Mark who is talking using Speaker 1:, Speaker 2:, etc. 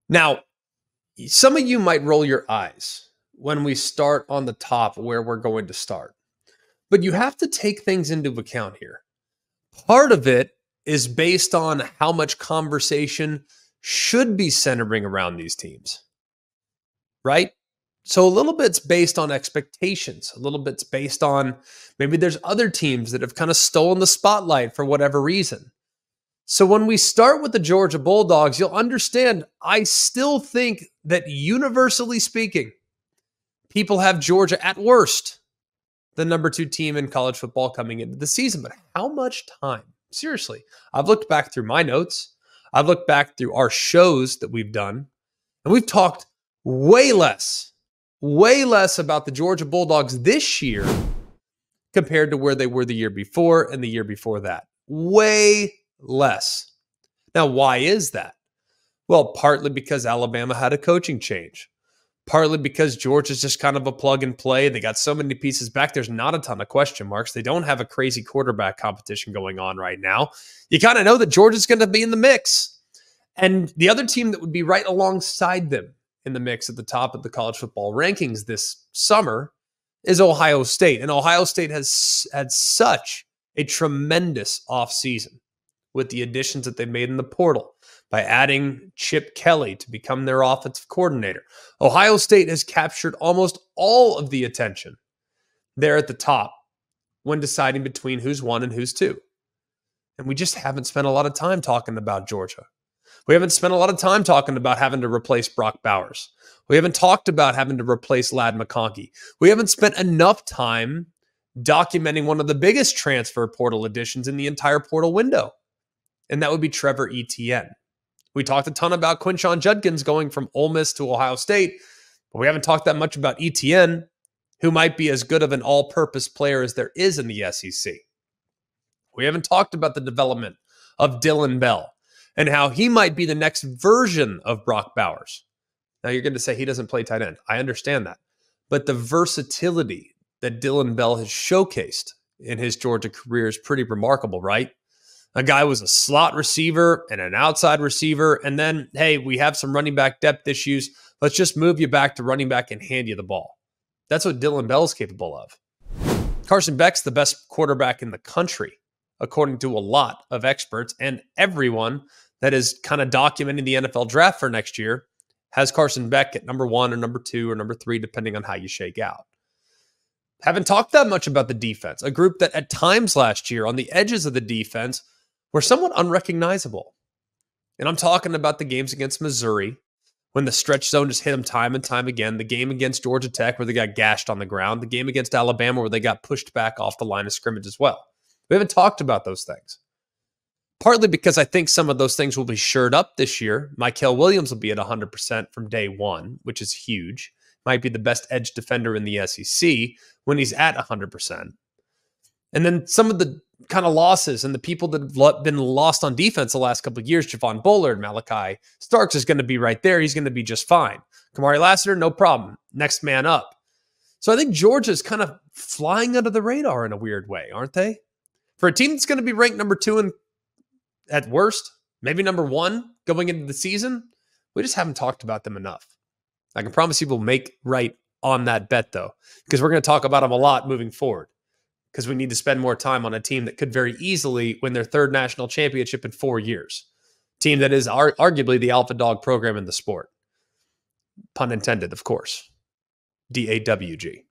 Speaker 1: Now, some of you might roll your eyes when we start on the top where we're going to start, but you have to take things into account here. Part of it is based on how much conversation should be centering around these teams, right? So a little bit's based on expectations. A little bit's based on maybe there's other teams that have kind of stolen the spotlight for whatever reason. So when we start with the Georgia Bulldogs, you'll understand I still think that universally speaking, people have Georgia at worst, the number 2 team in college football coming into the season. But how much time? Seriously, I've looked back through my notes. I've looked back through our shows that we've done, and we've talked way less about the Georgia Bulldogs this year compared to where they were the year before and the year before that. Way less. Now, why is that? Well, partly because Alabama had a coaching change. Partly because Georgia's just kind of a plug and play. They got so many pieces back. There's not a ton of question marks. They don't have a crazy quarterback competition going on right now. You kind of know that Georgia's going to be in the mix. And the other team that would be right alongside them in the mix at the top of the college football rankings this summer is Ohio State. And Ohio State has had such a tremendous offseason with the additions that they made in the portal by adding Chip Kelly to become their offensive coordinator. Ohio State has captured almost all of the attention there at the top when deciding between who's 1 and who's 2. And we just haven't spent a lot of time talking about Georgia. We haven't spent a lot of time talking about having to replace Brock Bowers. We haven't talked about having to replace Ladd McConkey. We haven't spent enough time documenting one of the biggest transfer portal additions in the entire portal window, and that would be Trevor Etienne. We talked a ton about Quinshon Judkins going from Ole Miss to Ohio State, but we haven't talked that much about Etienne, who might be as good of an all-purpose player as there is in the SEC. We haven't talked about the development of Dylan Bell and how he might be the next version of Brock Bowers. Now, you're going to say he doesn't play tight end. I understand that. But the versatility that Dylan Bell has showcased in his Georgia career is pretty remarkable, right? A guy was a slot receiver and an outside receiver. And then, hey, we have some running back depth issues. Let's just move you back to running back and hand you the ball. That's what Dylan Bell is capable of. Carson Beck's the best quarterback in the country, according to a lot of experts. And everyone that is kind of documenting the NFL draft for next year has Carson Beck at number 1 or number 2 or number 3, depending on how you shake out. Haven't talked that much about the defense, a group that at times last year on the edges of the defense were somewhat unrecognizable. And I'm talking about the games against Missouri, when the stretch zone just hit them time and time again, the game against Georgia Tech where they got gashed on the ground, the game against Alabama where they got pushed back off the line of scrimmage as well. We haven't talked about those things. Partly because I think some of those things will be shored up this year. Mykel Williams will be at 100% from day one, which is huge. Might be the best edge defender in the SEC when he's at 100%. And then some of the kind of losses and the people that have been lost on defense the last couple of years, Javon Bullard, Malachi Starks is going to be right there. He's going to be just fine. Kamari Lassiter, no problem. Next man up. So I think Georgia's kind of flying under the radar in a weird way, aren't they? For a team that's going to be ranked number 2 and at worst, maybe number 1 going into the season, we just haven't talked about them enough. I can promise you we'll make right on that bet, though, because we're going to talk about them a lot moving forward, because we need to spend more time on a team that could very easily win their 3rd national championship in 4 years. Team that is arguably the alpha dog program in the sport. Pun intended, of course. DAWG.